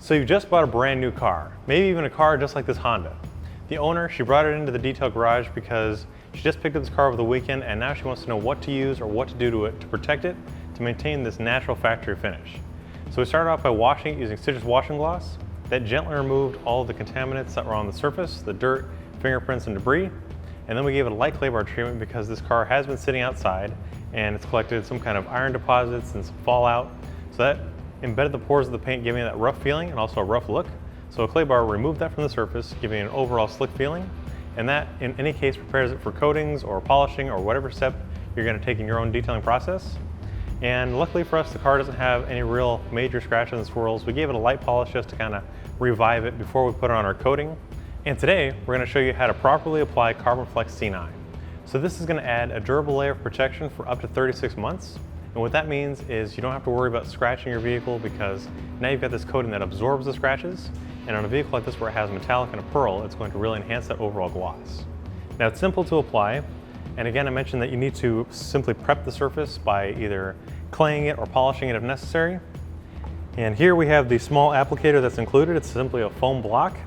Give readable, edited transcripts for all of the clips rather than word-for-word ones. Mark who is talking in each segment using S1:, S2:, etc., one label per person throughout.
S1: So you just bought a brand new car, maybe even a car just like this Honda. The owner, she brought it into the detail garage because she just picked up this car over the weekend and now she wants to know what to use or what to do to it to protect it, to maintain this natural factory finish. So we started off by washing it using citrus washing gloss. That gently removed all of the contaminants that were on the surface, the dirt, fingerprints, and debris. And then we gave it a light clay bar treatment because this car has been sitting outside and it's collected some kind of iron deposits and some fallout. So that embedded the pores of the paint, giving it that rough feeling and also a rough look. So a clay bar removed that from the surface, giving it an overall slick feeling. And that, in any case, prepares it for coatings or polishing or whatever step you're going to take in your own detailing process. And luckily for us, the car doesn't have any real major scratches and swirls. We gave it a light polish just to kind of revive it before we put it on our coating. And today, we're going to show you how to properly apply Carbon Flex C9. So this is going to add a durable layer of protection for up to 36 months. And what that means is you don't have to worry about scratching your vehicle because now you've got this coating that absorbs the scratches. And on a vehicle like this where it has metallic and a pearl, it's going to really enhance that overall gloss. Now it's simple to apply. And again, I mentioned that you need to simply prep the surface by either claying it or polishing it if necessary. And here we have the small applicator that's included. It's simply a foam block.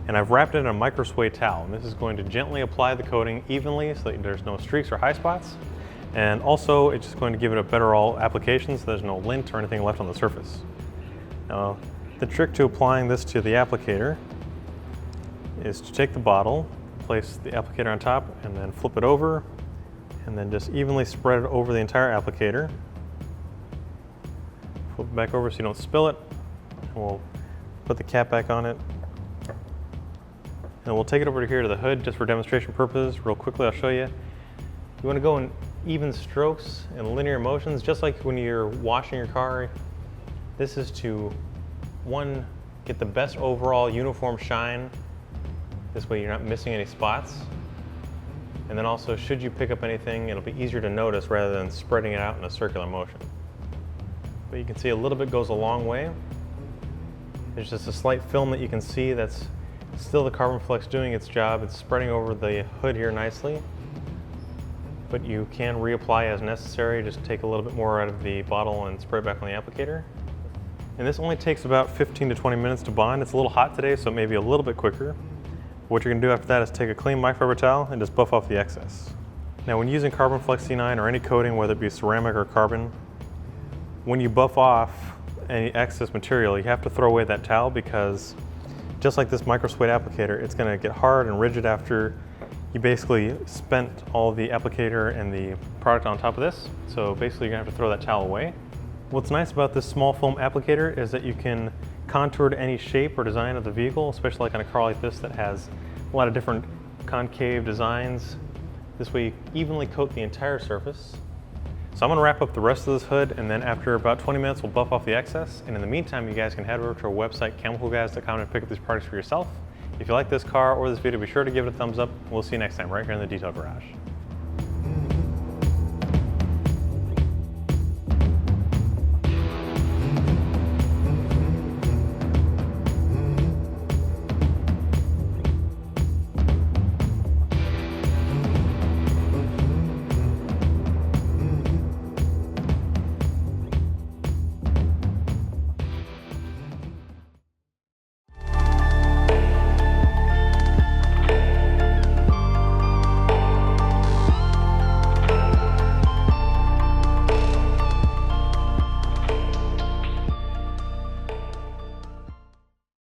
S1: And I've wrapped it in a micro suede towel. And this is going to gently apply the coating evenly so that there's no streaks or high spots. And also, it's just going to give it a better all application so there's no lint or anything left on the surface. Now, the trick to applying this to the applicator is to take the bottle, place the applicator on top, and then flip it over, and then just evenly spread it over the entire applicator. Flip it back over so you don't spill it. And we'll put the cap back on it. And we'll take it over here to the hood just for demonstration purposes. Real quickly, I'll show you. You want to go in even strokes and linear motions, just like when you're washing your car. This is to, one, get the best overall uniform shine. This way you're not missing any spots. And then also, should you pick up anything, it'll be easier to notice rather than spreading it out in a circular motion. But you can see a little bit goes a long way. There's just a slight film that you can see that's still the Carbon Flex doing its job. It's spreading over the hood here nicely. But you can reapply as necessary. Just take a little bit more out of the bottle and spray it back on the applicator. And this only takes about 15 to 20 minutes to bond. It's a little hot today, so it may be a little bit quicker. What you're gonna do after that is take a clean microfiber towel and just buff off the excess. Now, when using Carbon Flex C9 or any coating, whether it be ceramic or carbon, when you buff off any excess material, you have to throw away that towel because just like this micro suede applicator, it's gonna get hard and rigid after you basically spent all the applicator and the product on top of this. So basically you're gonna have to throw that towel away. What's nice about this small foam applicator is that you can contour to any shape or design of the vehicle, especially like on a car like this that has a lot of different concave designs. This way you evenly coat the entire surface. So I'm gonna wrap up the rest of this hood, and then after about 20 minutes we'll buff off the excess. And in the meantime, you guys can head over to our website, chemicalguys.com, and pick up these products for yourself. If you like this car or this video, be sure to give it a thumbs up. We'll see you next time right here in the Detail Garage.